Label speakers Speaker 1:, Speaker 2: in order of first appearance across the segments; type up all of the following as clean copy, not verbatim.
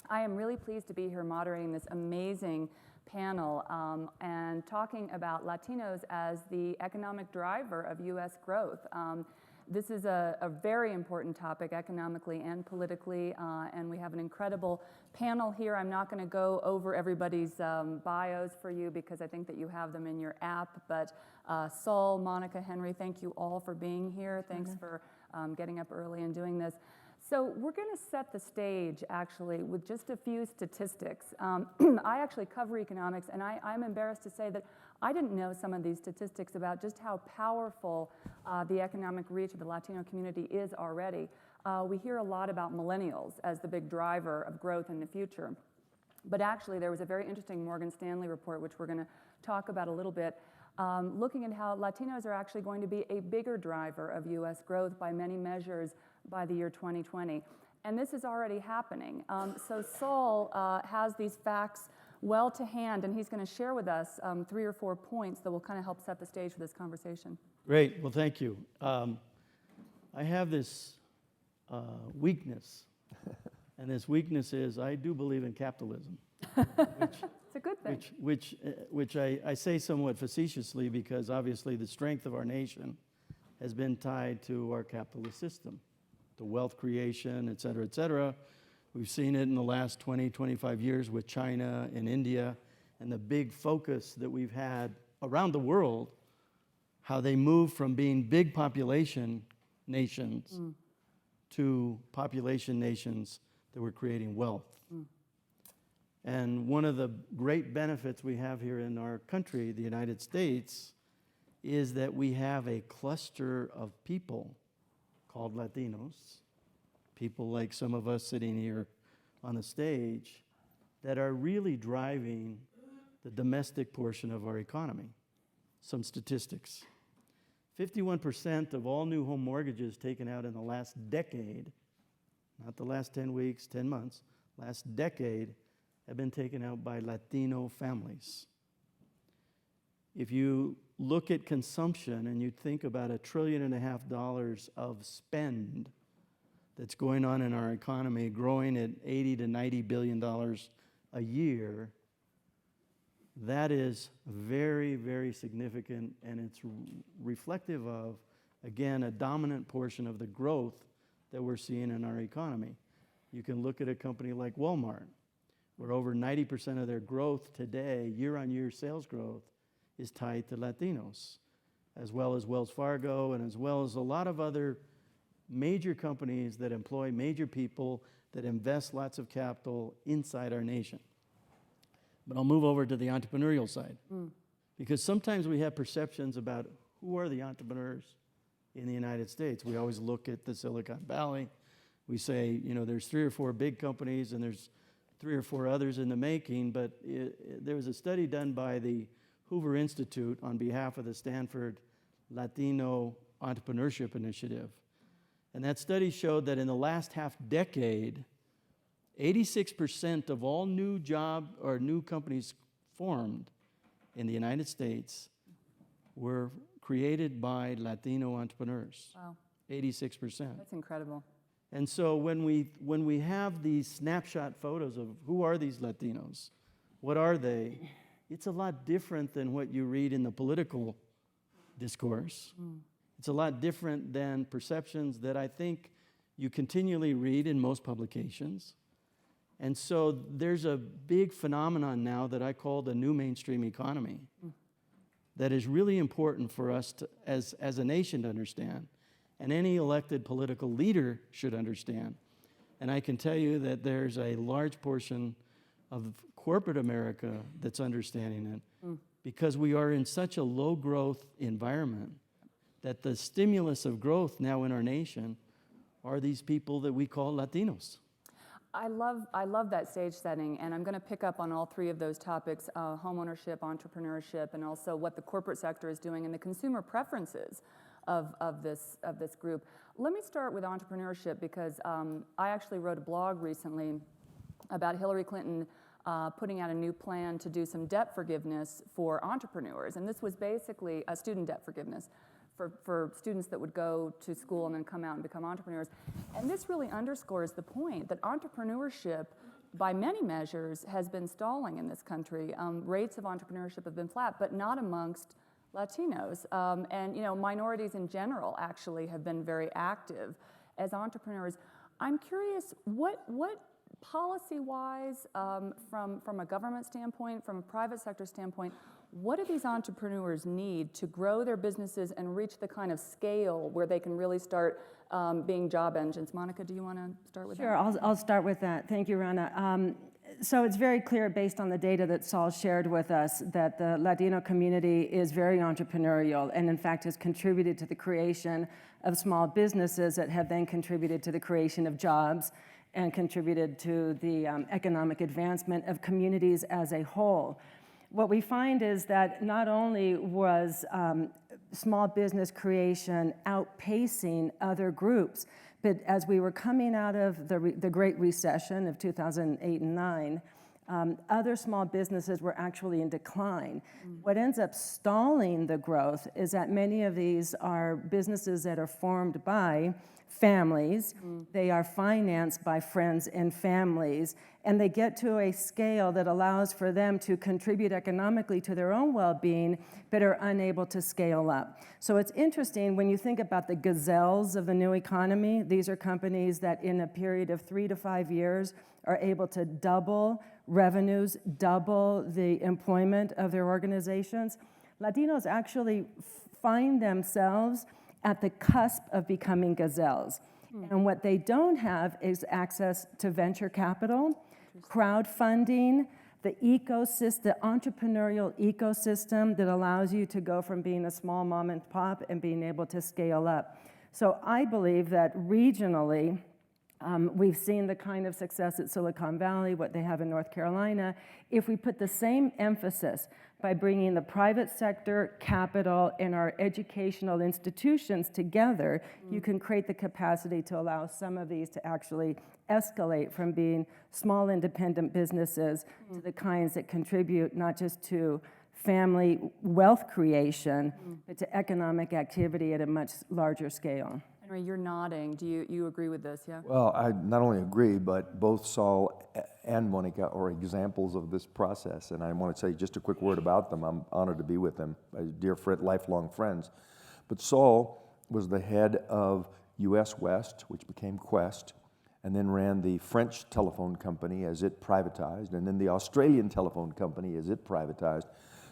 Speaker 1: I am really pleased to be here moderating this amazing panel and talking about Latinos as the economic driver of U.S. growth. This is a very important topic economically and politically, and we have an incredible panel here. I'm not going to go over everybody's bios for you because I think that you have them in your app, but Saul, Monica, Henry, thank you all for being here. Thanks for getting up early and doing this. So we're going to set the stage, actually, with just a few statistics. I actually cover economics, and I'm embarrassed to say that I didn't know some of these statistics about just how powerful the economic reach of the Latino community is already. We hear a lot about millennials as the big driver of growth in the future. But actually, there was a very interesting Morgan Stanley report, which we're going to talk about a little bit, looking at how Latinos are actually going to be a bigger driver of U.S. growth by many measures by the year 2020. And this is already happening. So Saul has these facts well to hand, and he's going to share with us 3 or 4 points that will kind of help set the stage for this conversation.
Speaker 2: Great. Well, thank you. I have this weakness, and this weakness is I do believe in capitalism.
Speaker 1: It's a good thing.
Speaker 2: Which I say somewhat facetiously because obviously the strength of our nation has been tied to our capitalist system, the wealth creation, et cetera, et cetera. We've seen it in the last 20, 25 years with China and India, and the big focus that we've had around the world, how they move from being big population nations to population nations that were creating wealth. And one of the great benefits we have here in our country, the United States, is that we have a cluster of people called Latinos, people like some of us sitting here on the stage, that are really driving the domestic portion of our economy. Some statistics. 51% of all new home mortgages taken out in the last decade, not the last 10 weeks, 10 months, last decade, have been taken out by Latino families. If you look at consumption and you think about $1.5 trillion of spend that's going on in our economy, growing at $80 to $90 billion a year, that is very, very significant, and it's reflective of, again, a dominant portion of the growth that we're seeing in our economy. You can look at a company like Walmart, where over 90% of their growth today, year-on-year sales growth, is tied to Latinos, as well as Wells Fargo and as well as a lot of other major companies that employ major people that invest lots of capital inside our nation. But I'll move over to the entrepreneurial side, because sometimes we have perceptions about who are the entrepreneurs in the United States. We always look at the Silicon Valley. We say, you know, there's 3 or 4 big companies and there's 3 or 4 others in the making, but there was a study done by the Hoover Institute on behalf of the Stanford Latino Entrepreneurship Initiative. And that study showed that in the last half decade, 86% of all new job or new companies formed in the United States were created by Latino entrepreneurs.
Speaker 1: Wow.
Speaker 2: 86%.
Speaker 1: That's incredible.
Speaker 2: And so when we have these snapshot photos of who are these Latinos, what are they, it's a lot different than what you read in the political discourse. It's a lot different than perceptions that I think you continually read in most publications. And so there's a big phenomenon now that I call the new mainstream economy that is really important for us to, as a nation to understand. And any elected political leader should understand. And I can tell you that there's a large portion of corporate America that's understanding it because we are in such a low growth environment that the stimulus of growth now in our nation are these people that we call Latinos.
Speaker 1: I love that stage setting, and I'm going to pick up on all 3 of those topics, homeownership, entrepreneurship, and also what the corporate sector is doing and the consumer preferences of this group. Let me start with entrepreneurship because I actually wrote a blog recently about Hillary Clinton putting out a new plan to do some debt forgiveness for entrepreneurs. And this was basically a student debt forgiveness for students that would go to school and then come out and become entrepreneurs. And this really underscores the point that entrepreneurship by many measures, has been stalling in this country. Rates of entrepreneurship have been flat, but not amongst Latinos. And minorities in general actually have been very active as entrepreneurs. I'm curious, what policy-wise, from a government standpoint, from a private sector standpoint, what do these entrepreneurs need to grow their businesses and reach the kind of scale where they can really start being job engines? Monica, do you want to start with that?
Speaker 3: Sure, I'll start with that. Thank you, Rana. So it's very clear based on the data that Saul shared with us that the Latino community is very entrepreneurial and in fact has contributed to the creation of small businesses that have then contributed to the creation of jobs and contributed to the economic advancement of communities as a whole. What we find is that not only was small business creation outpacing other groups, but as we were coming out of the Great Recession of 2008 and 9, other small businesses were actually in decline. What ends up stalling the growth is that many of these are businesses that are formed by families. They are financed by friends and families, and they get to a scale that allows for them to contribute economically to their own well-being, but are unable to scale up. So it's interesting when you think about the gazelles of the new economy. These are companies that in a period of 3 to 5 years are able to double revenues, double the employment of their organizations. Latinos actually find themselves at the cusp of becoming gazelles. And what they don't have is access to venture capital, crowdfunding, the entrepreneurial ecosystem that allows you to go from being a small mom and pop and being able to scale up. So I believe that regionally, we've seen the kind of success at Silicon Valley, what they have in North Carolina. If we put the same emphasis by bringing the private sector, capital, and our educational institutions together, you can create the capacity to allow some of these to actually escalate from being small independent businesses to the kinds that contribute not just to family wealth creation, but to economic activity at a much larger scale.
Speaker 1: Henry, you're nodding. Do you agree with this? Yeah.
Speaker 4: Well, I not only agree, but both Saul and Monica are examples of this process, and I want to say just a quick word about them. I'm honored to be with them, dear friend, lifelong friends. But Saul was the head of U.S. West, which became Quest, and then ran the French telephone company as it privatized, and then the Australian telephone company as it privatized.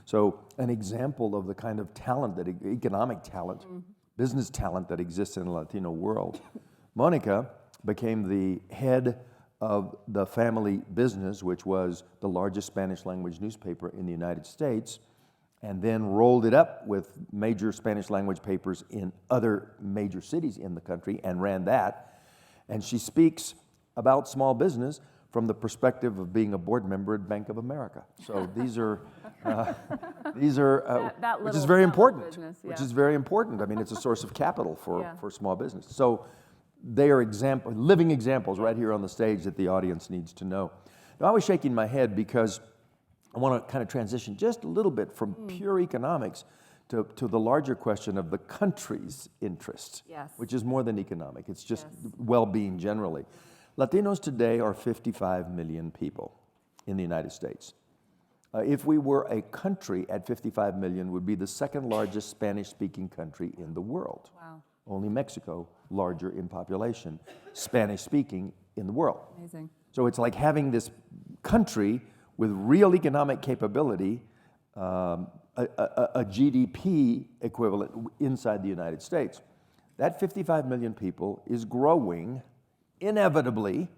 Speaker 4: So an example of the kind of talent, that economic talent, business talent that exists in the Latino world. Monica became the head of the family business, which was the largest Spanish language newspaper in the United States, and then rolled it up with major Spanish language papers in other major cities in the country and ran that. And she speaks about small business from the perspective of being a board member at Bank of America. So these are which is very important.
Speaker 1: Business, yeah.
Speaker 4: Which is very important. I mean, it's a source of capital for small business. So they are living examples right here on the stage that the audience needs to know. Now, I was shaking my head because I want to kind of transition just a little bit from pure economics to the larger question of the country's interest, which is more than economic. It's just well-being generally. Latinos today are 55 million people in the United States. If we were a country at 55 million, would be the second largest Spanish-speaking country in the world.
Speaker 1: Wow.
Speaker 4: Only Mexico, larger in population, Spanish-speaking in the world.
Speaker 1: Amazing.
Speaker 4: So it's like having this country with real economic capability, a GDP equivalent inside the United States. That 55 million people is growing inevitably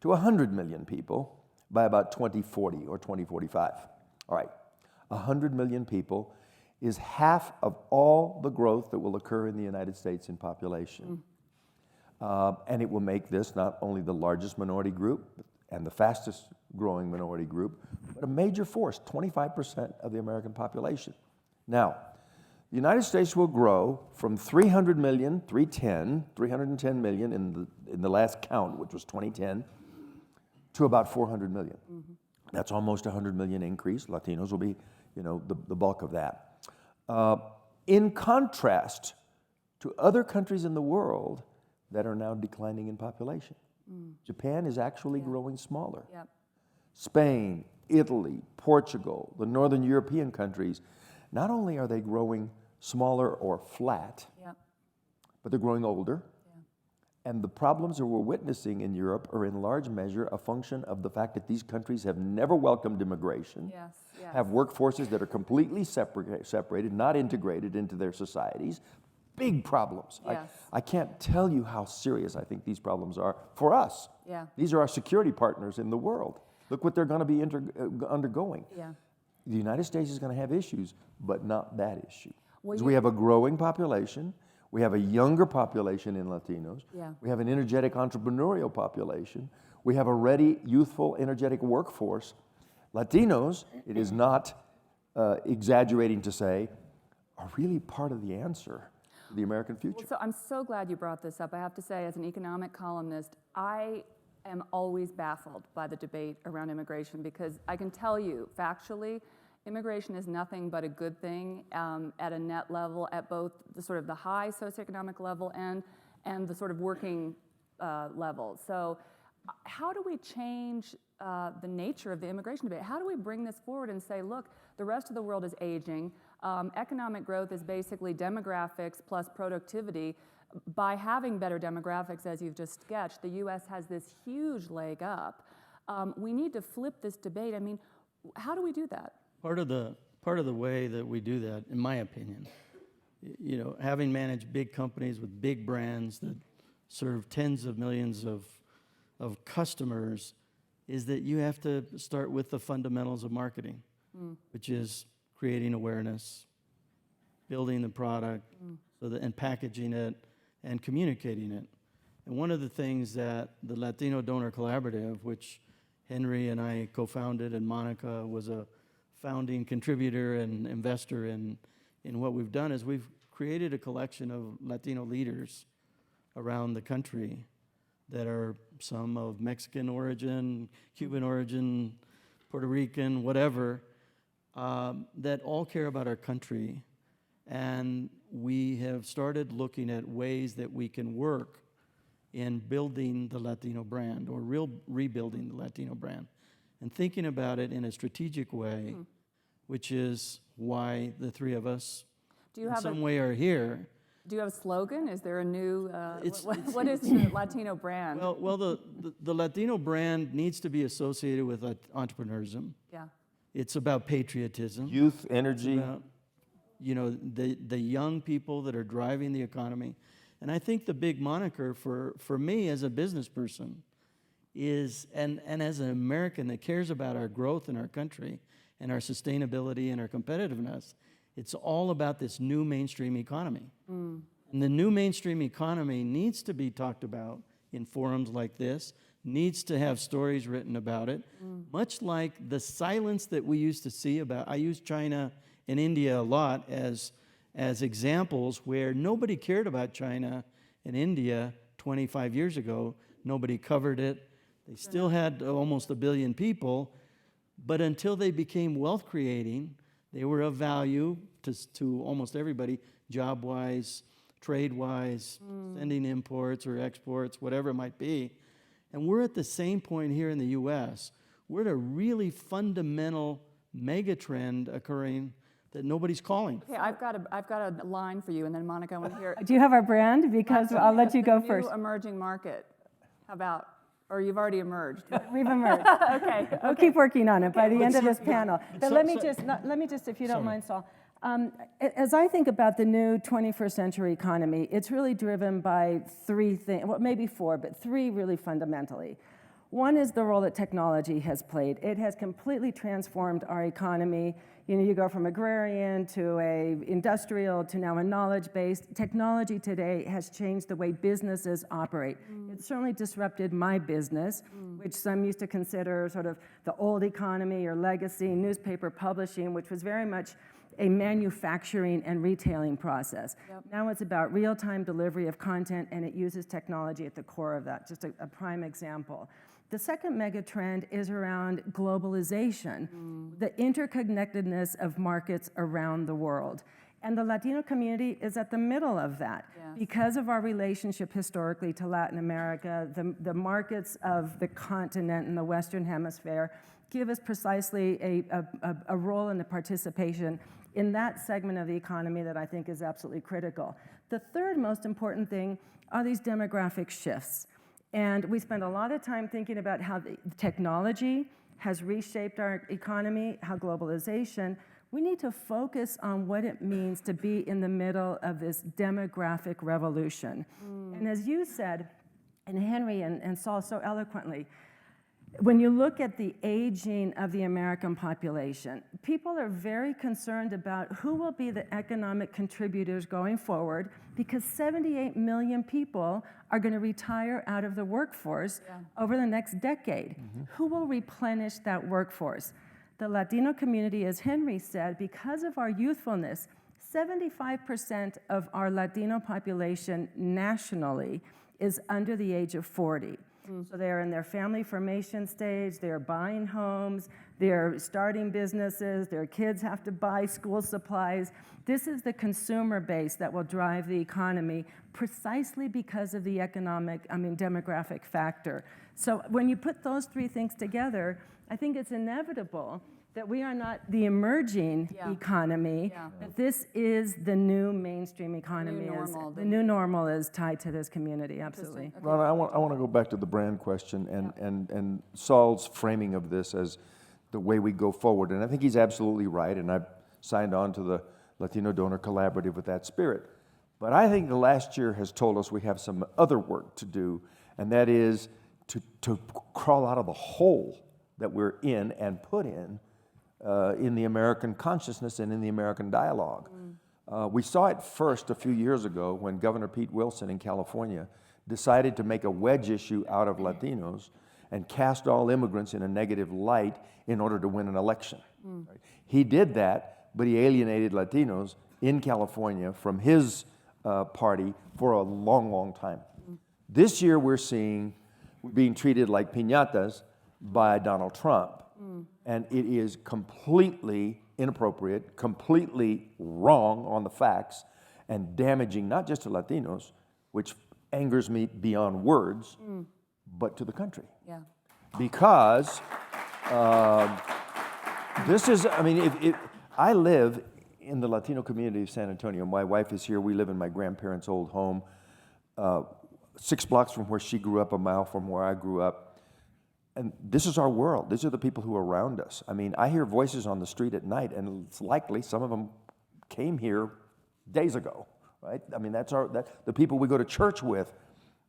Speaker 4: to 100 million people by about 2040 or 2045. All right, 100 million people is half of all the growth that will occur in the United States in population. And it will make this not only the largest minority group and the fastest growing minority group, but a major force, 25% of the American population. Now, the United States will grow from 310 million in the last count, which was 2010, to about 400 million. That's almost 100 million increase. Latinos will be, the bulk of that. In contrast to other countries in the world that are now declining in population. Japan is actually growing smaller.
Speaker 1: Yep.
Speaker 4: Spain, Italy, Portugal, the Northern European countries, not only are they growing smaller or flat,
Speaker 1: Yep.
Speaker 4: but they're growing older. And the problems that we're witnessing in Europe are in large measure a function of the fact that these countries have never welcomed immigration,
Speaker 1: Yes, yes.
Speaker 4: have workforces that are completely separated, not integrated into their societies. Big problems.
Speaker 1: Yes.
Speaker 4: I can't tell you how serious I think these problems are for us.
Speaker 1: Yeah.
Speaker 4: These are our security partners in the world. Look what they're going to be undergoing.
Speaker 1: Yeah.
Speaker 4: The United States is going to have issues, but not that issue.
Speaker 1: Well,
Speaker 4: Because we have a growing population. We have a younger population in Latinos.
Speaker 1: Yeah.
Speaker 4: We have an energetic entrepreneurial population. We have a ready, youthful, energetic workforce. Latinos, it is not exaggerating to say, are really part of the answer to the American future.
Speaker 1: Well, so I'm so glad you brought this up. I have to say, as an economic columnist, I am always baffled by the debate around immigration because I can tell you factually, immigration is nothing but a good thing at a net level, at both the sort of the high socioeconomic level and the sort of working level. So how do we change the nature of the immigration debate? How do we bring this forward and say, look, the rest of the world is aging. Economic growth is basically demographics plus productivity. By having better demographics, as you've just sketched, the U.S. has this huge leg up. We need to flip this debate. I mean, how do we do that?
Speaker 2: Part of the way that we do that, in my opinion, you know, having managed big companies with big brands that serve tens of millions of customers, is that you have to start with the fundamentals of marketing, which is creating awareness, building the product, and packaging it and communicating it. And one of the things that the Latino Donor Collaborative, which Henry and I co-founded, and Monica was a founding contributor and investor in what we've done, is we've created a collection of Latino leaders around the country that are some of Mexican origin, Cuban origin, Puerto Rican, whatever, that all care about our country. And we have started looking at ways that we can work in building the Latino brand or rebuilding the Latino brand and thinking about it in a strategic way, which is why the three of us in some way are here.
Speaker 1: Do you have a slogan? Is there a new, what is the Latino brand?
Speaker 2: Well, the Latino brand needs to be associated with entrepreneurism.
Speaker 1: Yeah.
Speaker 2: It's about patriotism.
Speaker 4: Youth, energy.
Speaker 2: It's about, you know, the young people that are driving the economy. And I think the big moniker for me as a business person is, and as an American that cares about our growth in our country and our sustainability and our competitiveness, it's all about this new mainstream economy. And the new mainstream economy needs to be talked about in forums like this, needs to have stories written about it, much like the silence that we used to see about, I use China and India a lot as examples where nobody cared about China and India 25 years ago. Nobody covered it. They still had almost 1 billion people, but until they became wealth creating, they were of value to almost everybody, job-wise, trade-wise, sending imports or exports, whatever it might be. And we're at the same point here in the U.S. We're at a really fundamental mega trend occurring that nobody's calling.
Speaker 1: Okay, I've got a line for you, and then Monica, I want to hear.
Speaker 3: Do you have our brand? Because I'll let you go
Speaker 1: New
Speaker 3: first.
Speaker 1: emerging market. How about? Or you've already emerged.
Speaker 3: We've emerged.
Speaker 1: Okay.
Speaker 3: We'll keep working on it by the end of this panel. But
Speaker 2: so-
Speaker 3: let me
Speaker 2: so-
Speaker 3: just, if you don't
Speaker 2: Sorry.
Speaker 3: mind, Saul. As I think about the new 21st century economy, it's really driven by three things, well, maybe four, but three really fundamentally. One is the role that technology has played. It has completely transformed our economy. You know, you go from agrarian to a industrial to now a knowledge-based. Technology today has changed the way businesses operate. It certainly disrupted my business, which some used to consider sort of the old economy or legacy, newspaper publishing, which was very much a manufacturing and retailing process. Now it's about real-time delivery of content, and it uses technology at the core of that, just a prime example. The second mega trend is around globalization, the interconnectedness of markets around the world. And the Latino community is at the middle of that.
Speaker 1: Yes.
Speaker 3: Because of our relationship historically to Latin America, the markets of the continent and the Western Hemisphere give us precisely a role in the participation in that segment of the economy that I think is absolutely critical. The third most important thing are these demographic shifts. And we spend a lot of time thinking about how the technology has reshaped our economy, how globalization. We need to focus on what it means to be in the middle of this demographic revolution. And as you said, and Henry and Saul so eloquently, when you look at the aging of the American population, people are very concerned about who will be the economic contributors going forward, because 78 million people are going to retire out of the workforce over the next decade. Who will replenish that workforce? The Latino community, as Henry said, because of our youthfulness, 75% of our Latino population nationally is under the age of 40. So they're in their family formation stage, they're buying homes, they're starting businesses, their kids have to buy school supplies. This is the consumer base that will drive the economy precisely because of the demographic factor. So when you put those three things together, I think it's inevitable that we are not the emerging economy, but this is the new mainstream economy. The new normal is tied to this community, absolutely.
Speaker 1: Okay.
Speaker 4: Rana, I want to go back to the brand question and Saul's framing of this as the way we go forward. And I think he's absolutely right, and I've signed on to the Latino Donor Collaborative with that spirit. But I think the last year has told us we have some other work to do, and that is to crawl out of the hole that we're in and put in the American consciousness and in the American dialogue. We saw it first a few years ago when Governor Pete Wilson in California decided to make a wedge issue out of Latinos and cast all immigrants in a negative light in order to win an election. Right? He did that, but he alienated Latinos in California from his party for a long, long time. This year we're being treated like piñatas by Donald Trump. And it is completely inappropriate, completely wrong on the facts, and damaging not just to Latinos, which angers me beyond words, but to the country.
Speaker 1: Yeah.
Speaker 4: Because this is, I live in the Latino community of San Antonio. My wife is here. We live in my grandparents' old home, 6 blocks from where she grew up, a mile from where I grew up. And this is our world. These are the people who are around us. I hear voices on the street at night, and it's likely some of them came here days ago, right? The people we go to church with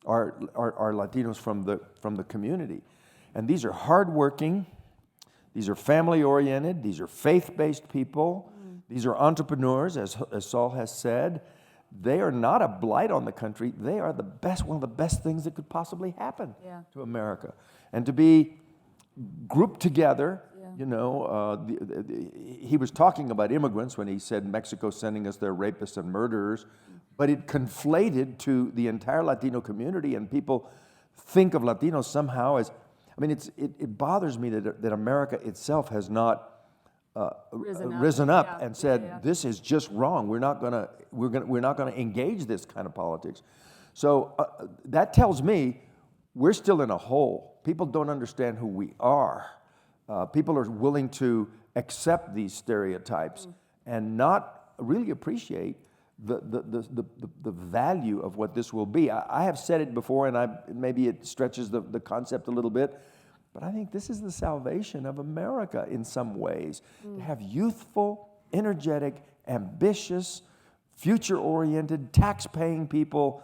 Speaker 4: are Latinos from the community. And these are hardworking, these are family-oriented, these are faith-based people, these are entrepreneurs, as Saul has said. They are not a blight on the country. They are one of the best things that could possibly happen to America. And to be grouped together, he was talking about immigrants when he said Mexico sending us their rapists and murderers, but it conflated to the entire Latino community, and people think of Latinos somehow as, it bothers me that America itself has not risen up and said, this is just wrong. We're not gonna engage this kind of politics. So that tells me we're still in a hole. People don't understand who we are. People are willing to accept these stereotypes and not really appreciate the value of what this will be. I have said it before, and maybe it stretches the concept a little bit, but I think this is the salvation of America in some ways. To have youthful, energetic, ambitious, future-oriented, tax-paying people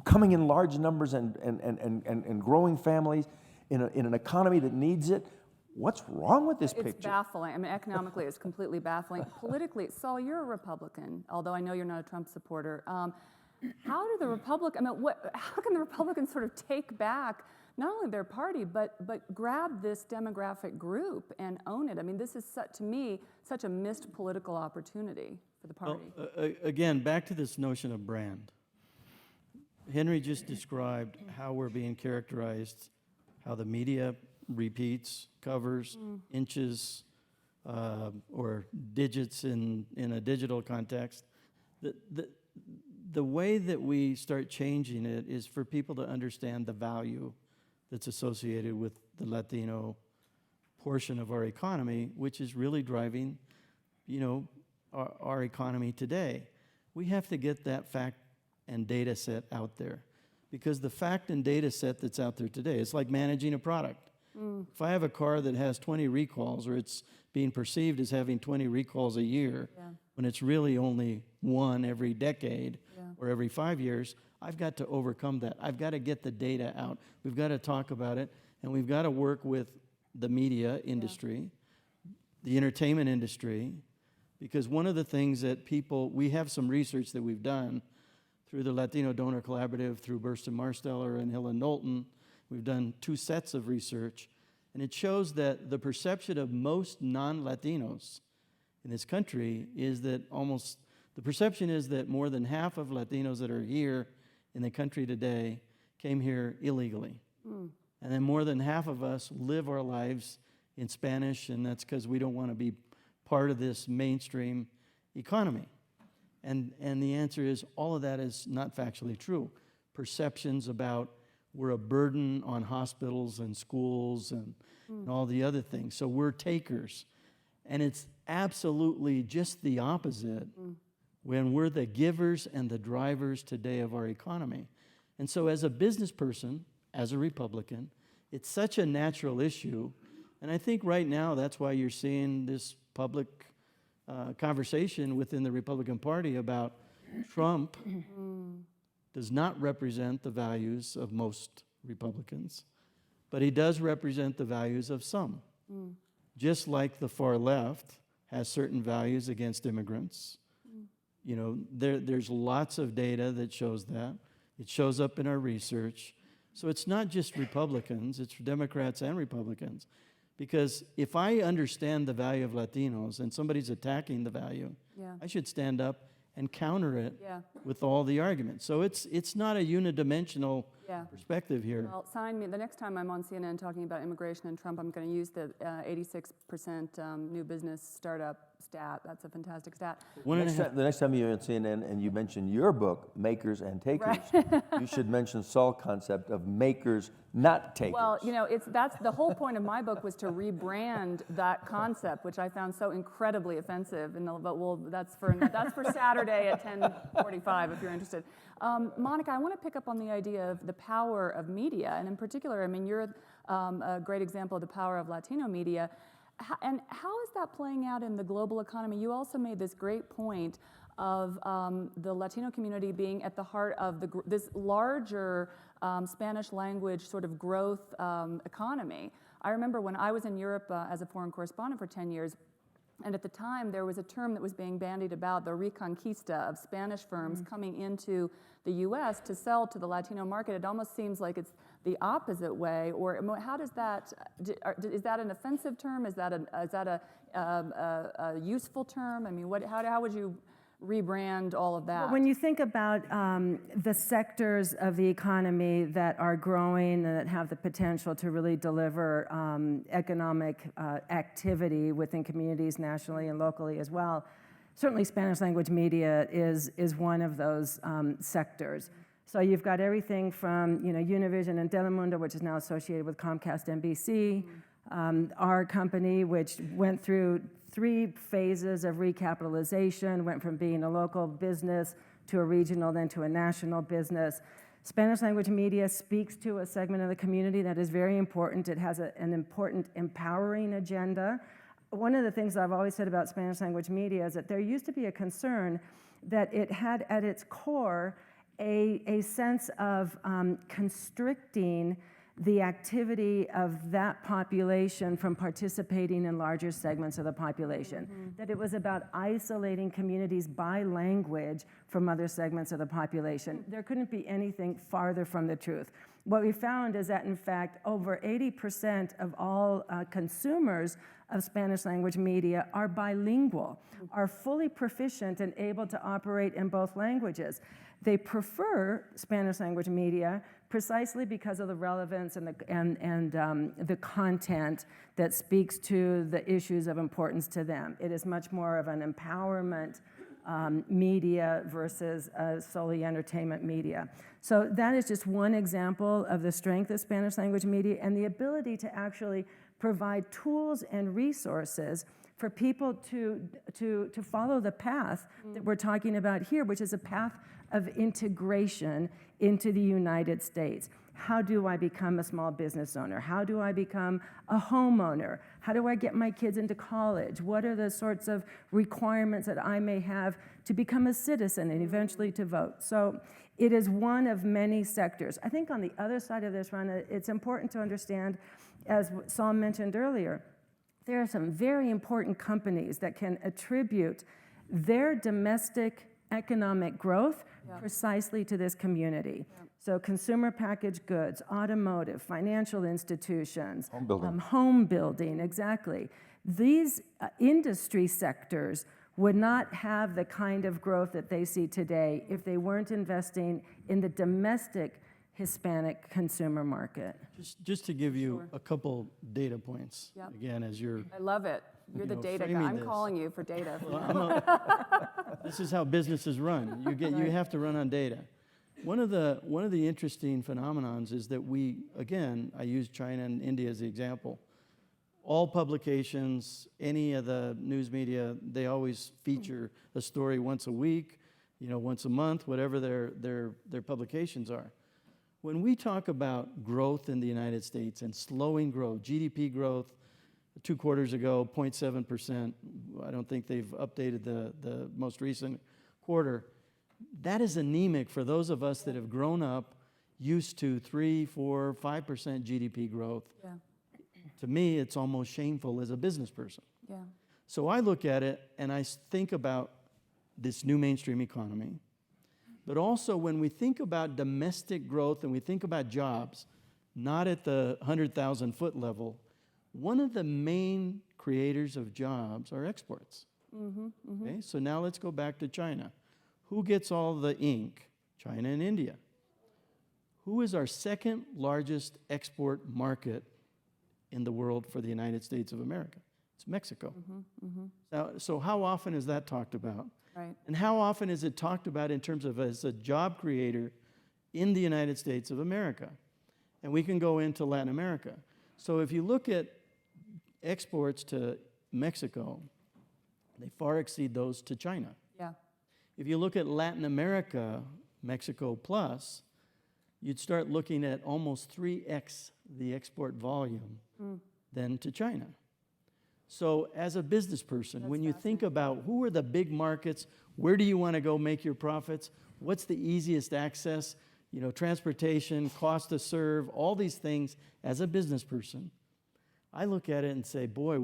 Speaker 4: coming in large numbers and growing families in an economy that needs it. What's wrong with this picture?
Speaker 1: It's baffling. Economically, it's completely baffling. Politically, Saul, you're a Republican, although I know you're not a Trump supporter. How can the Republicans sort of take back not only their party, but grab this demographic group and own it? This is, to me, such a missed political opportunity for the party.
Speaker 2: Well, again, back to this notion of brand. Henry just described how we're being characterized, how the media repeats, covers, inches or digits in a digital context. The way that we start changing it is for people to understand the value that's associated with the Latino portion of our economy, which is really driving, our economy today. We have to get that fact and data set out there, because the fact and data set that's out there today, it's like managing a product. If I have a car that has 20 recalls, or it's being perceived as having 20 recalls a year, when it's really only one every decade or every 5 years, I've got to overcome that. I've got to get the data out. We've got to talk about it, and we've got to work with the media industry, the entertainment industry, because one of the things that we have some research that we've done through the Latino Donor Collaborative, through Burstyn Marsteller and Hill and Knowlton. We've done 2 sets of research, and it shows that the perception of most non-Latinos in this country is that the perception is that more than half of Latinos that are here in the country today came here illegally. And then more than half of us live our lives in Spanish, and that's because we don't want to be part of this mainstream economy. And the answer is all of that is not factually true. Perceptions about we're a burden on hospitals and schools and all the other things. So we're takers. And it's absolutely just the opposite when we're the givers and the drivers today of our economy. And so as a business person, as a Republican, it's such a natural issue. And I think right now that's why you're seeing this public conversation within the Republican Party about Trump does not represent the values of most Republicans, but he does represent the values of some. Just like the far left has certain values against immigrants. There's lots of data that shows that. It shows up in our research. So it's not just Republicans, it's Democrats and Republicans. Because if I understand the value of Latinos and somebody's attacking the value, I should stand up and counter it with all the arguments. So it's not a unidimensional perspective here.
Speaker 1: Well, sign me. The next time I'm on CNN talking about immigration and Trump, I'm going to use the 86% new business startup stat. That's a fantastic stat.
Speaker 4: The next time you're on CNN and you mention your book, Makers and Takers, you should mention Saul's concept of makers, not takers.
Speaker 1: Well, that's the whole point of my book was to rebrand that concept, which I found so incredibly offensive. But that's for Saturday at 10:45 if you're interested. Monica, I want to pick up on the idea of the power of media, and in particular, you're a great example of the power of Latino media. And how is that playing out in the global economy? You also made this great point of the Latino community being at the heart of this larger Spanish language sort of growth economy. I remember when I was in Europe as a foreign correspondent for 10 years, and at the time there was a term that was being bandied about, the reconquista of Spanish firms coming into the U.S. to sell to the Latino market. It almost seems like it's the opposite way, or how does that, is that an offensive term? Is that a useful term? How would you rebrand all of that?
Speaker 3: Well, when you think about the sectors of the economy that are growing and that have the potential to really deliver economic activity within communities nationally and locally as well, certainly Spanish language media is one of those sectors. So you've got everything from Univision and Telemundo, which is now associated with Comcast NBC, our company, which went through 3 phases of recapitalization, went from being a local business to a regional, then to a national business. Spanish language media speaks to a segment of the community that is very important. It has an important empowering agenda. One of the things I've always said about Spanish language media is that there used to be a concern that it had at its core a sense of constricting the activity of that population from participating in larger segments of the population. That it was about isolating communities by language from other segments of the population. There couldn't be anything farther from the truth. what we found is that, in fact, over 80% of all consumers of Spanish language media are bilingual, are fully proficient and able to operate in both languages. They prefer Spanish language media precisely because of the relevance and the content that speaks to the issues of importance to them. It is much more of an empowerment media versus solely entertainment media. So that is just one example of the strength of Spanish language media and the ability to actually provide tools and resources for people to follow the path that we're talking about here, which is a path of integration into the United States. How do I become a small business owner? How do I become a homeowner? How do I get my kids into college? What are the sorts of requirements that I may have to become a citizen and eventually to vote? So it is one of many sectors. I think on the other side of this, Rana, it's important to understand, as Saul mentioned earlier, there are some very important companies that can attribute their domestic economic growth precisely to this community. So consumer packaged goods, automotive, financial institutions, home building, exactly. These industry sectors would not have the kind of growth that they see today if they weren't investing in the domestic Hispanic consumer market.
Speaker 2: Just to give you a couple data points, again, as you're...
Speaker 1: I love it. You're the data guy. I'm calling you for data.
Speaker 2: This is how businesses run. You have to run on data. One of the interesting phenomenons is that we, again, I use China and India as the example. All publications, any of the news media, they always feature a story once a week, once a month, whatever their publications are. When we talk about growth in the United States and slowing growth, GDP growth, 2 quarters ago, 0.7%. I don't think they've updated the most recent quarter. That is anemic for those of us that have grown up used to 3, 4, 5% GDP growth.
Speaker 1: Yeah.
Speaker 2: To me, it's almost shameful as a business person.
Speaker 1: Yeah.
Speaker 2: So I look at it and I think about this new mainstream economy. But also when we think about domestic growth and we think about jobs, not at the 100,000 foot level, one of the main creators of jobs are exports. Okay, so now let's go back to China. Who gets all the ink? China and India. Who is our second largest export market in the world for the United States of America? It's Mexico. Now, so how often is that talked about?
Speaker 1: Right.
Speaker 2: And how often is it talked about in terms of as a job creator in the United States of America? And we can go into Latin America. So if you look at exports to Mexico, they far exceed those to China.
Speaker 1: Yeah.
Speaker 2: If you look at Latin America, Mexico plus, you'd start looking at almost 3x the export volume than to China. So as a business person, when you think about who are the big markets, where do you want to go make your profits, what's the easiest access, transportation, cost to serve, all these things, as a business person, I look at it and say, boy,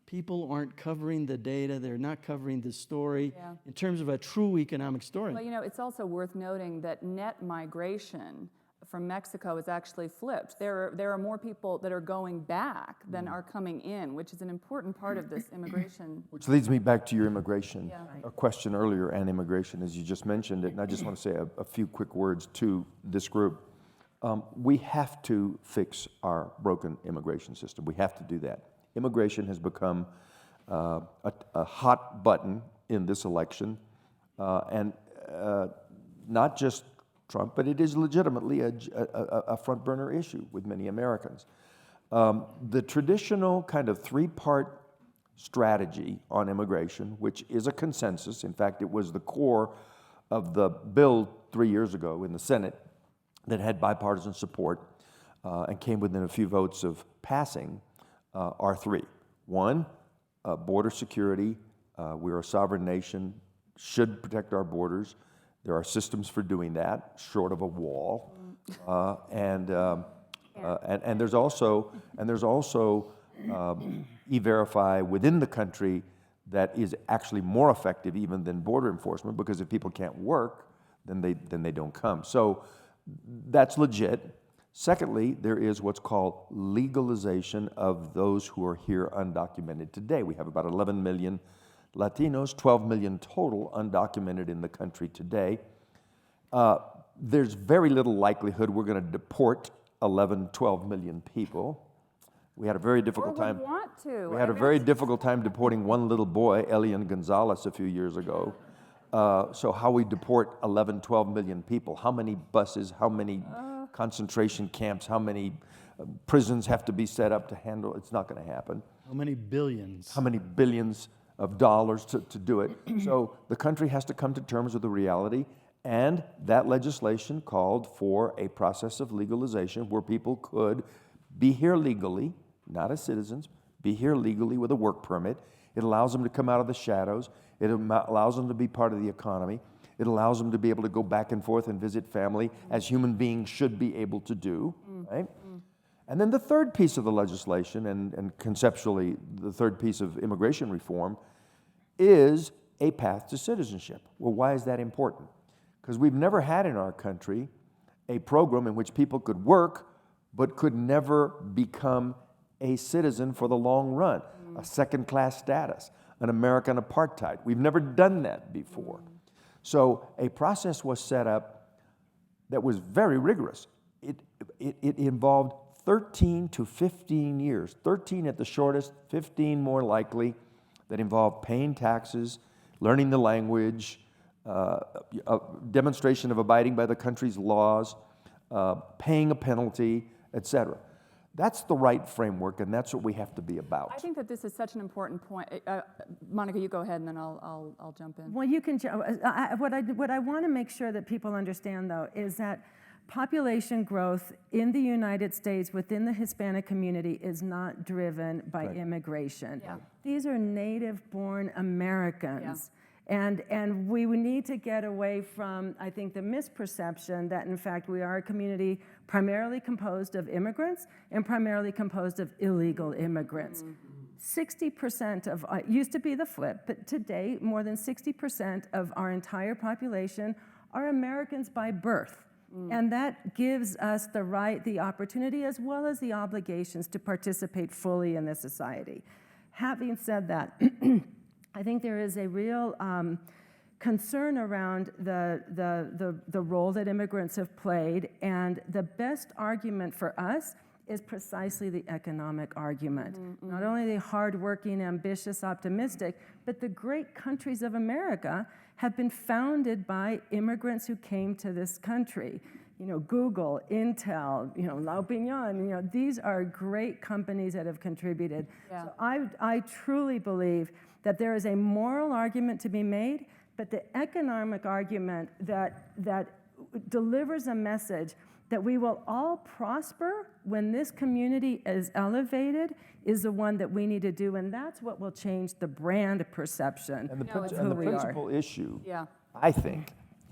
Speaker 2: people aren't covering the data, they're not covering the story in terms of a true economic story.
Speaker 1: Well, it's also worth noting that net migration from Mexico is actually flipped. There are more people that are going back than are coming in, which is an important part of this immigration.
Speaker 4: Which leads me back to your immigration a question earlier, and immigration, as you just mentioned it, and I just want to say a few quick words to this group. We have to fix our broken immigration system. We have to do that. Immigration has become a hot button in this election, and not just Trump, but it is legitimately a front burner issue with many Americans. The traditional kind of 3-part strategy on immigration, which is a consensus, in fact, it was the core of the bill 3 years ago in the Senate that had bipartisan support and came within a few votes of passing, are 3. 1, border security. We're a sovereign nation, should protect our borders. There are systems for doing that, short of a wall, and there's also E-Verify within the country that is actually more effective even than border enforcement, because if people can't work, then they don't come. So That's legit. Secondly, there is what's called legalization of those who are here undocumented today. We have about 11 million Latinos, 12 million total undocumented in the country today. There's very little likelihood we're going to deport 11, 12 million people. We had a very difficult time.
Speaker 1: Want to.
Speaker 4: We had a very difficult time deporting one little boy, Elian Gonzalez, a few years ago. So how we deport 11, 12 million people? How many buses? How many concentration camps? How many prisons have to be set up to handle? It's not going to happen.
Speaker 2: How many billions?
Speaker 4: How many billions of dollars to do it? So the country has to come to terms with the reality. And that legislation called for a process of legalization where people could be here legally, not as citizens, be here legally with a work permit. It allows them to come out of the shadows. It allows them to be part of the economy. It allows them to be able to go back and forth and visit family as human beings should be able to do, right? And then the third piece of the legislation, and conceptually the third piece of immigration reform, is a path to citizenship. Well, why is that important? Because we've never had in our country a program in which people could work but could never become a citizen for the long run, a second-class status, an American apartheid. We've never done that before. So a process was set up that was very rigorous. It involved 13 to 15 years, 13 at the shortest, 15 more likely, that involved paying taxes, learning the language, a demonstration of abiding by the country's laws, paying a penalty, etc. That's the right framework, and that's what we have to be about.
Speaker 1: I think that this is such an important point. Monica, you go ahead, and then I'll jump in.
Speaker 3: Well, you can. What I want to make sure that people understand, though, is that population growth in the United States within the Hispanic community is not driven by immigration.
Speaker 1: Yeah.
Speaker 3: These are native-born Americans. And we need to get away from, I think, the misperception that, in fact, we are a community primarily composed of immigrants and primarily composed of illegal immigrants. 60% of, it used to be the flip, but today more than 60% of our entire population are Americans by birth. And that gives us the right, the opportunity, as well as the obligations to participate fully in this society. Having said that, I think there is a real concern around the role that immigrants have played, and the best argument for us is precisely the economic argument. Not only the hardworking, ambitious, optimistic, but the great countries of America have been founded by immigrants who came to this country. You know, Google, Intel, you know, La Opinion, you know, these are great companies that have contributed.
Speaker 1: Yeah.
Speaker 3: So I truly believe that there is a moral argument to be made, but the economic argument that delivers a message that we will all prosper when this community is elevated is the one that we need to do, and that's what will change the brand perception
Speaker 4: And the,
Speaker 3: of
Speaker 4: and
Speaker 3: who
Speaker 4: the
Speaker 3: we
Speaker 4: principal
Speaker 3: are.
Speaker 4: issue,
Speaker 1: Yeah.
Speaker 4: I think,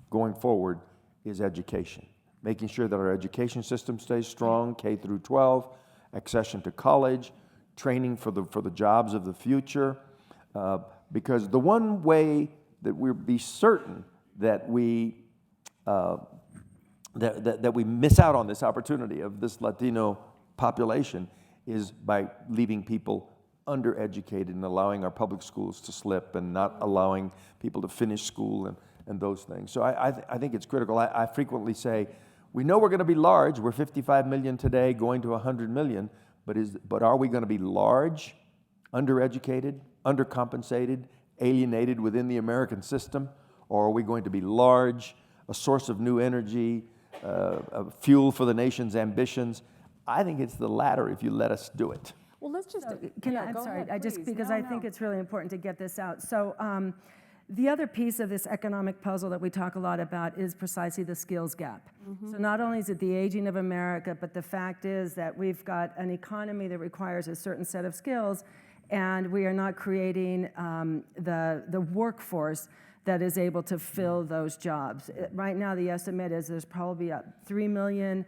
Speaker 4: going forward, is education. Making sure that our education system stays strong, K through 12, accession to college, training for the jobs of the future. Because the one way that we'll be certain that we that we miss out on this opportunity of this Latino population is by leaving people undereducated and allowing our public schools to slip and not allowing people to finish school and those things. So I think it's critical. I frequently say, we know we're going to be large. We're 55 million today, going to 100 million. But are we going to be large, undereducated, undercompensated, alienated within the American system? Or are we going to be large, a source of new energy, a fuel for the nation's ambitions? I think it's the latter if you let us do it.
Speaker 1: Well, let's just.
Speaker 3: I'm
Speaker 1: go
Speaker 3: sorry,
Speaker 1: ahead, please.
Speaker 3: because
Speaker 1: No,
Speaker 3: I think it's really important to get this out. So the other piece of this economic puzzle that we talk a lot about is precisely the skills gap. So not only is it the aging of America, but the fact is that we've got an economy that requires a certain set of skills, and we are not creating the workforce that is able to fill those jobs. Right now, the estimate is there's probably 3 million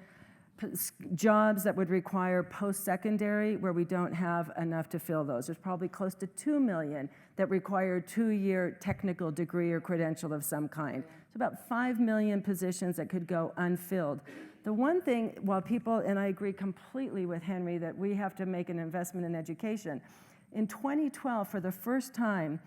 Speaker 3: jobs that would require post-secondary where we don't have enough to fill those. There's probably close to 2 million that require a 2-year technical degree or credential of some kind. So about 5 million positions that could go unfilled. The one thing, while people, and I agree completely with Henry that we have to make an investment in education, in 2012, for the first time,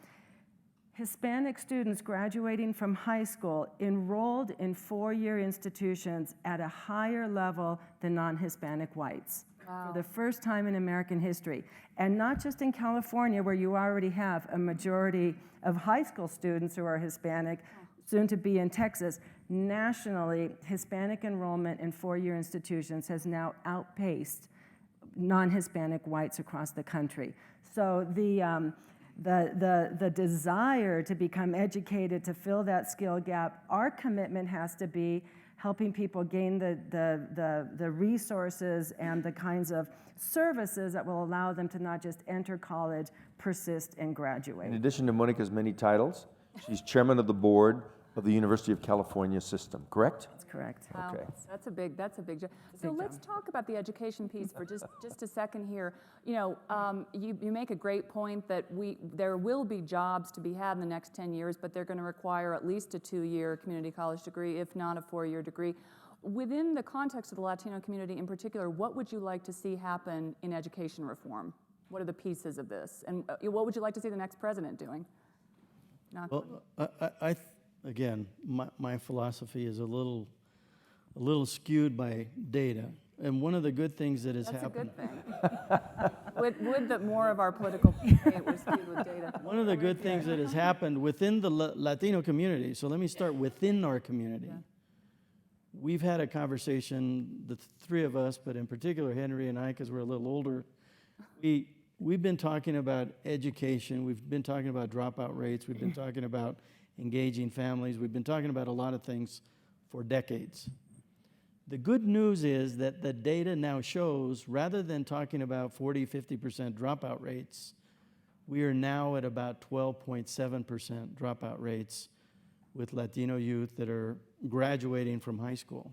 Speaker 3: Hispanic students graduating from high school enrolled in four-year institutions at a higher level than non-Hispanic whites.
Speaker 1: Wow.
Speaker 3: For the first time in American history. And not just in California, where you already have a majority of high school students who are Hispanic, soon to be in Texas. Nationally, Hispanic enrollment in four-year institutions has now outpaced non-Hispanic whites across the country. So the desire to become educated, to fill that skill gap, our commitment has to be helping people gain the resources and the kinds of services that will allow them to not just enter college, persist, and graduate.
Speaker 4: In addition to Monica's many titles, she's chairman of the board of the University of California system, correct?
Speaker 3: That's correct.
Speaker 1: Wow,
Speaker 4: Okay.
Speaker 1: that's a big job. So let's talk about the education piece for just a second here. You know, you make a great point that there will be jobs to be had in the next 10 years, but they're going to require at least a 2-year community college degree, if not a 4-year degree. Within the context of the Latino community in particular, what would you like to see happen in education reform? What are the pieces of this? And what would you like to see the next president doing?
Speaker 2: Well, again, my philosophy is a little skewed by data. And one of the good things that has happened.
Speaker 1: That's a good thing. Would that more of our political debate was skewed with data.
Speaker 2: One of the good things that has happened within the Latino community, so let me start within our community.
Speaker 1: Yeah.
Speaker 2: We've had a conversation, the three of us, but in particular Henry and I, because we're a little older, we've been talking about education, we've been talking about dropout rates, we've been talking about engaging families, we've been talking about a lot of things for decades. The good news is that the data now shows, rather than talking about 40, 50% dropout rates, we are now at about 12.7% dropout rates with Latino youth that are graduating from high school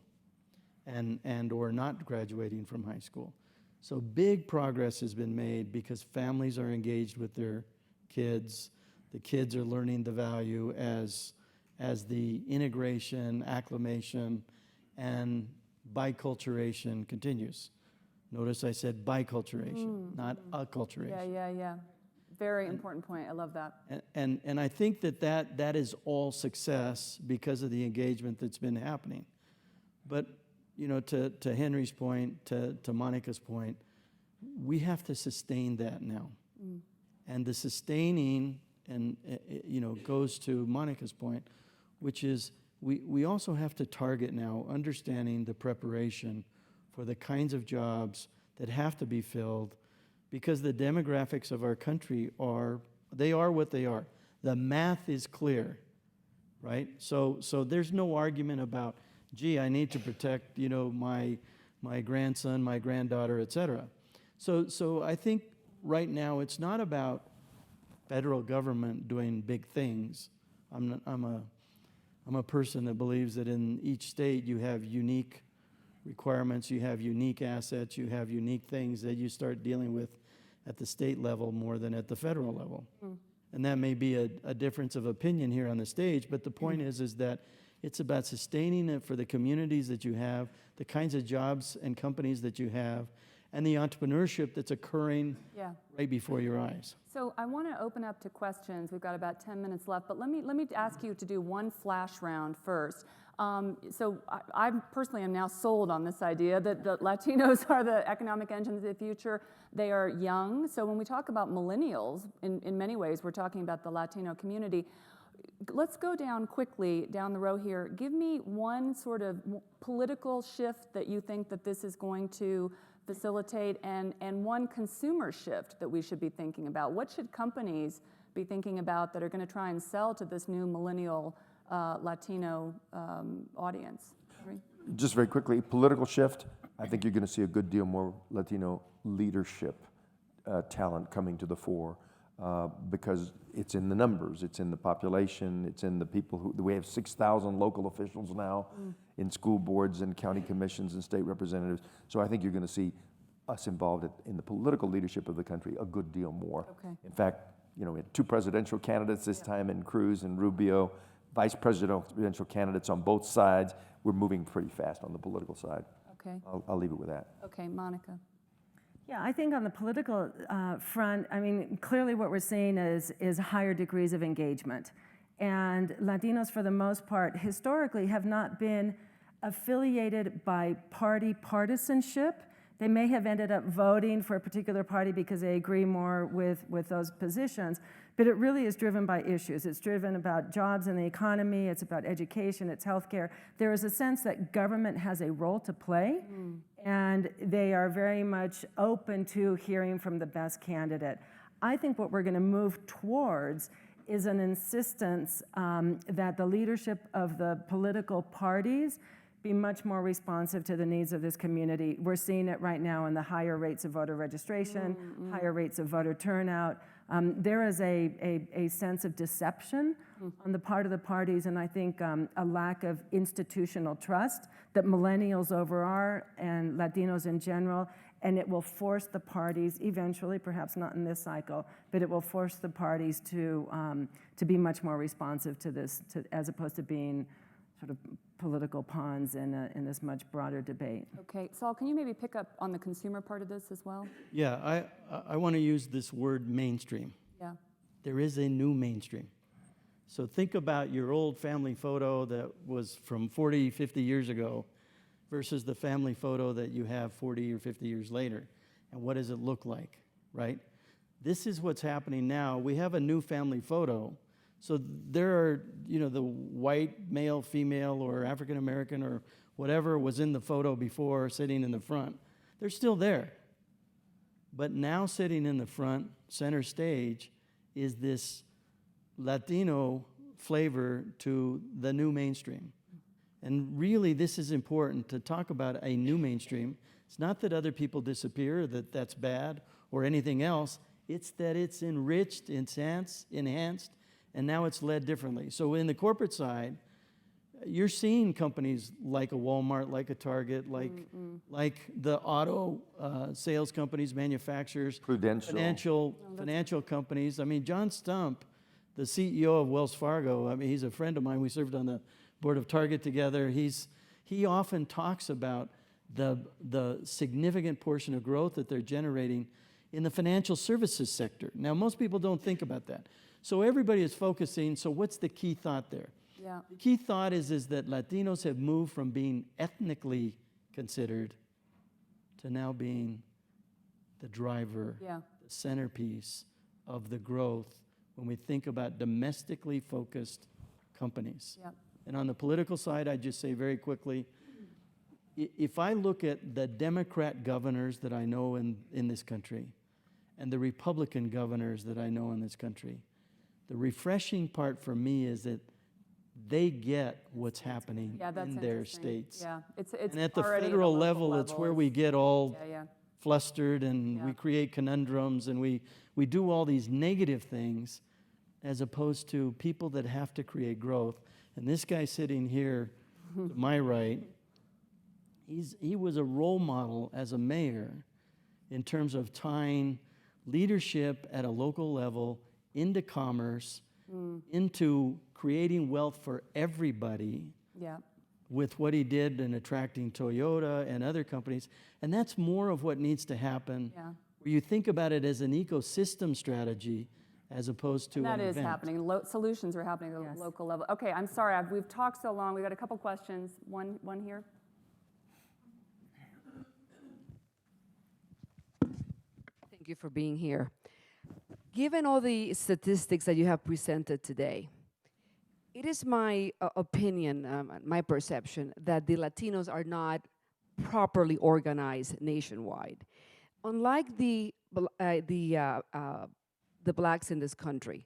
Speaker 2: and or not graduating from high school. So big progress has been made because families are engaged with their kids. The kids are learning the value as the integration, acclimation, and biculturation continues. Notice I said biculturation, not acculturation.
Speaker 1: Yeah. Very important point. I love that.
Speaker 2: And I think that is all success because of the engagement that's been happening. But you know, to Henry's point, to Monica's point, we have to sustain that now. And the sustaining, and you know, goes to Monica's point, which is we also have to target now understanding the preparation for the kinds of jobs that have to be filled, because the demographics of our country are what they are. The math is clear, right? So there's no argument about, gee, I need to protect, you know, my grandson, my granddaughter, et cetera. So I think right now it's not about federal government doing big things. I'm a person that believes that in each state you have unique requirements, you have unique assets, you have unique things that you start dealing with at the state level more than at the federal level. And that may be a difference of opinion here on the stage, but the point is that it's about sustaining it for the communities that you have, the kinds of jobs and companies that you have, and the entrepreneurship that's occurring right before your eyes.
Speaker 1: So I want to open up to questions. We've got about 10 minutes left, but let me ask you to do one flash round first. So I personally am now sold on this idea that the Latinos are the economic engines of the future. They are young. So when we talk about millennials, in many ways, we're talking about the Latino community. Let's go quickly down the row here. Give me one sort of political shift that you think that this is going to facilitate, and one consumer shift that we should be thinking about. What should companies be thinking about that are going to try and sell to this new millennial Latino audience?
Speaker 4: Just very quickly, political shift. I think you're going to see a good deal more Latino leadership talent coming to the fore because it's in the numbers, it's in the population, it's in the people who, we have 6,000 local officials now in school boards and county commissions and state representatives. So I think you're going to see us involved in the political leadership of the country a good deal more.
Speaker 1: Okay.
Speaker 4: In fact, you know, we had 2 presidential candidates this time in Cruz and Rubio. vice presidential candidates on both sides. We're moving pretty fast on the political side.
Speaker 1: Okay.
Speaker 4: I'll leave it with that.
Speaker 1: Okay, Monica.
Speaker 3: Yeah, I think on the political front, I mean, clearly what we're seeing is higher degrees of engagement. And Latinos, for the most part, historically have not been affiliated by party partisanship. They may have ended up voting for a particular party because they agree more with those positions, but it really is driven by issues. It's driven about jobs in the economy, it's about education, it's healthcare. There is a sense that government has a role to play, and they are very much open to hearing from the best candidate. I think what we're going to move towards is an insistence that the leadership of the political parties be much more responsive to the needs of this community. We're seeing it right now in the higher rates of voter registration, higher rates of voter turnout. There is a sense of deception on the part of the parties, and I think a lack of institutional trust that millennials over are and Latinos in general, and it will force the parties eventually, perhaps not in this cycle, but it will force the parties to be much more responsive to this, as opposed to being sort of political pawns in this much broader debate.
Speaker 1: Okay, Saul, can you maybe pick up on the consumer part of this as well?
Speaker 2: Yeah, I want to use this word mainstream.
Speaker 1: Yeah.
Speaker 2: There is a new mainstream. So think about your old family photo that was from 40, 50 years ago versus the family photo that you have 40 or 50 years later. And what does it look like, right? This is what's happening now. We have a new family photo. So there are, the white, male, female, or African American, or whatever was in the photo before sitting in the front. They're still there. But now sitting in the front, center stage, is this Latino flavor to the new mainstream. And really, this is important to talk about a new mainstream. It's not that other people disappear, that that's bad, or anything else. It's that it's enriched, enhanced, and now it's led differently. So in the corporate side, you're seeing companies like a Walmart, like a Target, like the auto sales companies, manufacturers, financial companies. I mean, John Stump, the CEO of Wells Fargo, I mean, he's a friend of mine. We served on the board of Target together. He often talks about the significant portion of growth that they're generating in the financial services sector. Now, most people don't think about that. So everybody is focusing, so what's the key thought there?
Speaker 1: Yeah.
Speaker 2: The key thought is that Latinos have moved from being ethnically considered to now being the driver, the centerpiece of the growth when we think about domestically focused companies.
Speaker 1: Yep.
Speaker 2: And on the political side, I just say very quickly, if I look at the Democrat governors that I know in this country and the Republican governors that I know in this country, the refreshing part for me is that they get what's happening in their states.
Speaker 1: Yeah, it's
Speaker 2: and at the
Speaker 1: already
Speaker 2: federal
Speaker 1: at a local
Speaker 2: level, it's where we get all flustered and we create conundrums and we do all these negative things as opposed to people that have to create growth. And this guy sitting here to my right, he was a role model as a mayor in terms of tying leadership at a local level into commerce, into creating wealth for everybody with what he did in attracting Toyota and other companies. And that's more of what needs to happen, where you think about it as an ecosystem strategy as opposed to
Speaker 1: that
Speaker 2: an
Speaker 1: is
Speaker 2: event.
Speaker 1: happening. Solutions are happening at the local level. Okay, I'm sorry, we've talked so long. We've got a couple questions. One here.
Speaker 5: Thank you for being here. Given all the statistics that you have presented today, it is my opinion, my perception, that the Latinos are not properly organized nationwide. Unlike the blacks in this country,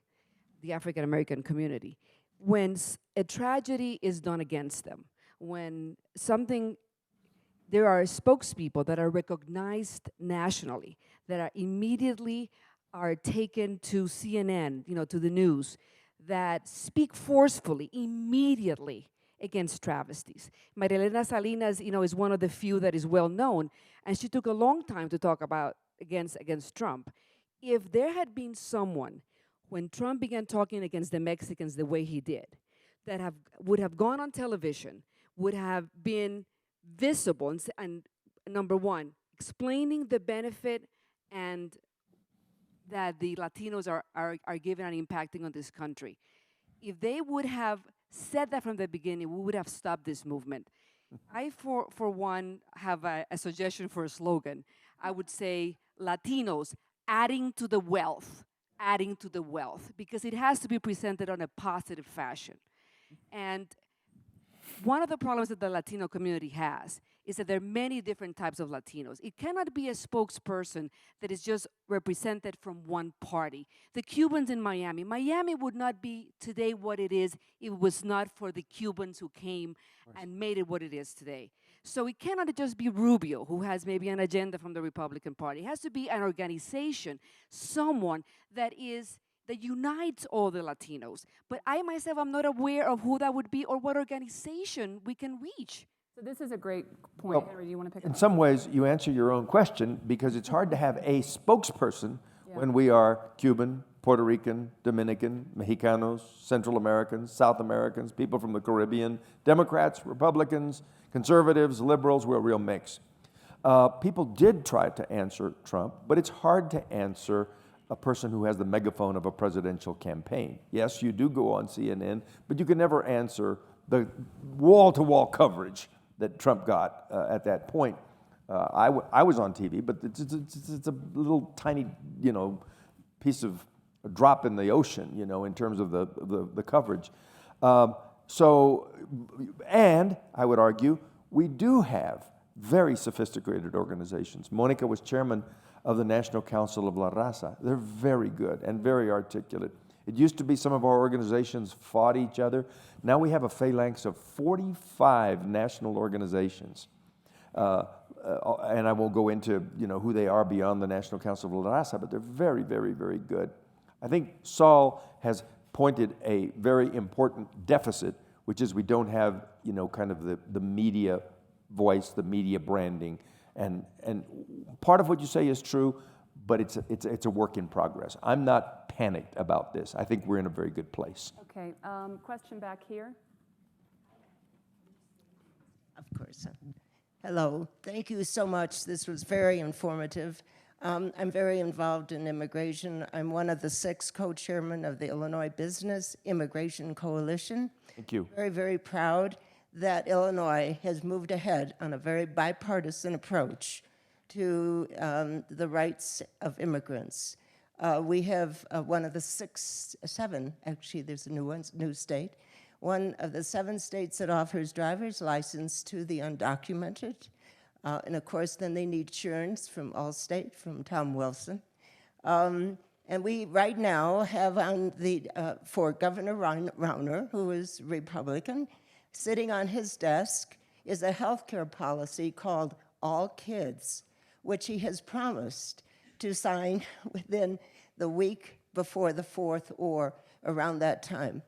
Speaker 5: the African American community, when a tragedy is done against them, when there are spokespeople that are recognized nationally, that are immediately taken to CNN, to the news, that speak forcefully, immediately against travesties. Maria Elena Salinas, is one of the few that is well known, and she took a long time to talk about against Trump. If there had been someone, when Trump began talking against the Mexicans the way he did, that would have gone on television, would have been visible, and number one, explaining the benefit and that the Latinos are given and impacting on this country. If they would have said that from the beginning, we would have stopped this movement. I, for one, have a suggestion for a slogan. I would say Latinos adding to the wealth, because it has to be presented on a positive fashion. And one of the problems that the Latino community has is that there are many different types of Latinos. It cannot be a spokesperson that is just represented from one party. The Cubans in Miami would not be today what it is if it was not for the Cubans who came and made it what it is today. So it cannot just be Rubio, who has maybe an agenda from the Republican Party. It has to be an organization, someone that unites all the Latinos. But I myself am not aware of who that would be or what organization we can reach.
Speaker 1: So this is a great point.
Speaker 4: Well,
Speaker 1: Henry, do you want to pick
Speaker 4: In
Speaker 1: up?
Speaker 4: some ways, you answer your own question because it's hard to have a spokesperson when we are Cuban, Puerto Rican, Dominican, Mexicanos, Central Americans, South Americans, people from the Caribbean, Democrats, Republicans, conservatives, liberals. We're a real mix. People did try to answer Trump, but it's hard to answer a person who has the megaphone of a presidential campaign. Yes, you do go on CNN, but you can never answer the wall-to-wall coverage that Trump got at that point. I was on TV, but it's a little tiny, piece of a drop in the ocean, in terms of the coverage. And I would argue, we do have very sophisticated organizations. Monica was chairman of the National Council of La Raza. They're very good and very articulate. It used to be some of our organizations fought each other. Now we have a phalanx of 45 national organizations. And I won't go into who they are beyond the National Council of La Raza, but they're very, very, very good. I think Saul has pointed a very important deficit, which is we don't have kind of the media voice, the media branding, and part of what you say is true, but it's a work in progress. I'm not panicked about this. I think we're in a very good place.
Speaker 1: Okay, question back here.
Speaker 6: Of course. Hello. Thank you so much. This was very informative. I'm very involved in immigration. I'm one of the 6 co-chairmen of the Illinois Business Immigration Coalition.
Speaker 4: Thank you.
Speaker 6: Very, very proud that Illinois has moved ahead on a very bipartisan approach to the rights of immigrants. We have one of the 7, actually there's a new state, one of the 7 states that offers driver's license to the undocumented. And of course, then they need insurance from Allstate, from Tom Wilson. And we right now have on for Governor Rana, who is Republican, sitting on his desk is a healthcare policy called All Kids, which he has promised to sign within the week before the 4th or around that time.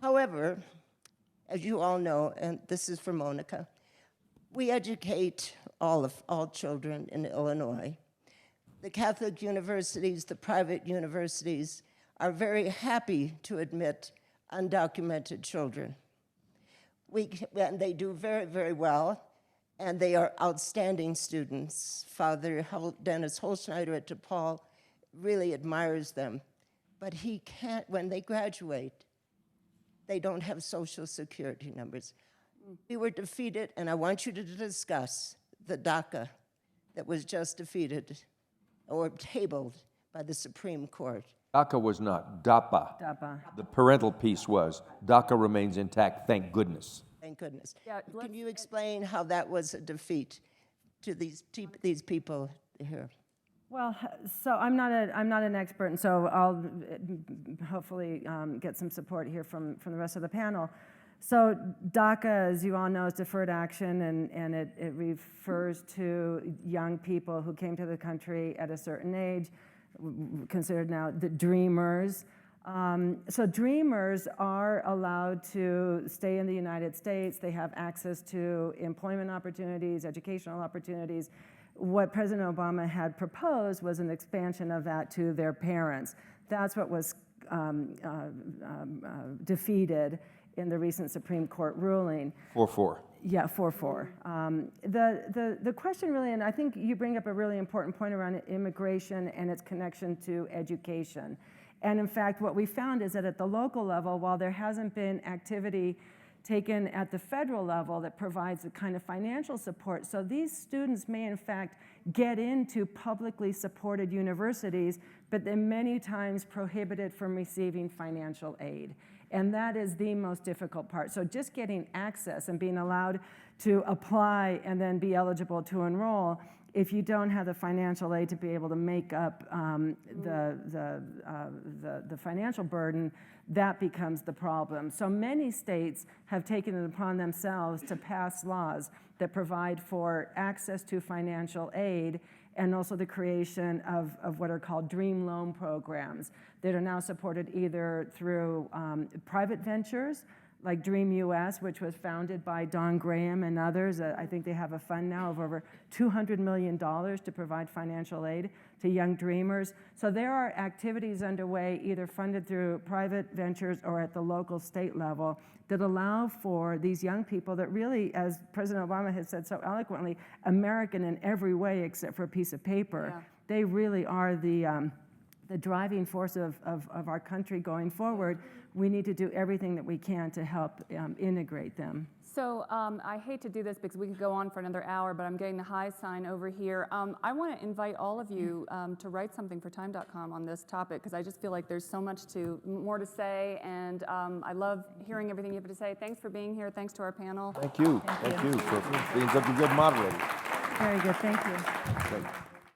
Speaker 6: However, as you all know, and this is for Monica, we educate all children in Illinois. The Catholic universities, the private universities are very happy to admit undocumented children. And they do very, very well, and they are outstanding students. Father Dennis Holschneider at DePaul really admires them, but he can't, when they graduate, they don't have social security numbers. We were defeated, and I want you to discuss the Daca that was just defeated or tabled by the Supreme Court.
Speaker 4: DACA was not, DAPA.
Speaker 3: DAPA.
Speaker 4: The parental piece was. DACA remains intact, thank goodness.
Speaker 6: Thank goodness.
Speaker 1: Yeah,
Speaker 6: Can you explain how that was a defeat to these people here?
Speaker 3: Well, so I'm not an expert, and so I'll hopefully get some support here from the rest of the panel. So DACA, as you all know, is deferred action, and it refers to young people who came to the country at a certain age, considered now the dreamers. So dreamers are allowed to stay in the United States. They have access to employment opportunities, educational opportunities. What President Obama had proposed was an expansion of that to their parents. That's what was defeated in the recent Supreme Court ruling.
Speaker 4: 4-4.
Speaker 3: Yeah, 4-4. The question really, and I think you bring up a really important point around immigration and its connection to education. And in fact, what we found is that at the local level, while there hasn't been activity taken at the federal level that provides the kind of financial support, so these students may in fact get into publicly supported universities, but they're many times prohibited from receiving financial aid. And that is the most difficult part. So just getting access and being allowed to apply and then be eligible to enroll, if you don't have the financial aid to be able to make up the financial burden, that becomes the problem. So many states have taken it upon themselves to pass laws that provide for access to financial aid and also the creation of what are called dream loan programs that are now supported either through private ventures, like Dream US, which was founded by Don Graham and others. I think they have a fund now of over $200 million to provide financial aid to young dreamers. So there are activities underway, either funded through private ventures or at the local state level, that allow for these young people that really, as President Obama has said so eloquently, American in every way except for a piece of paper.
Speaker 1: Yeah.
Speaker 3: They really are the driving force of our country going forward. We need to do everything that we can to help integrate them.
Speaker 1: So I hate to do this because we could go on for another hour, but I'm getting the high sign over here. I want to invite all of you to write something for time.com on this topic, because I just feel like there's so much more to say, and I love hearing everything you have to say. Thanks for being here. Thanks to our panel.
Speaker 4: Thank you. Thank you for being such a good moderator.
Speaker 3: Very good, thank you.
Speaker 4: Great.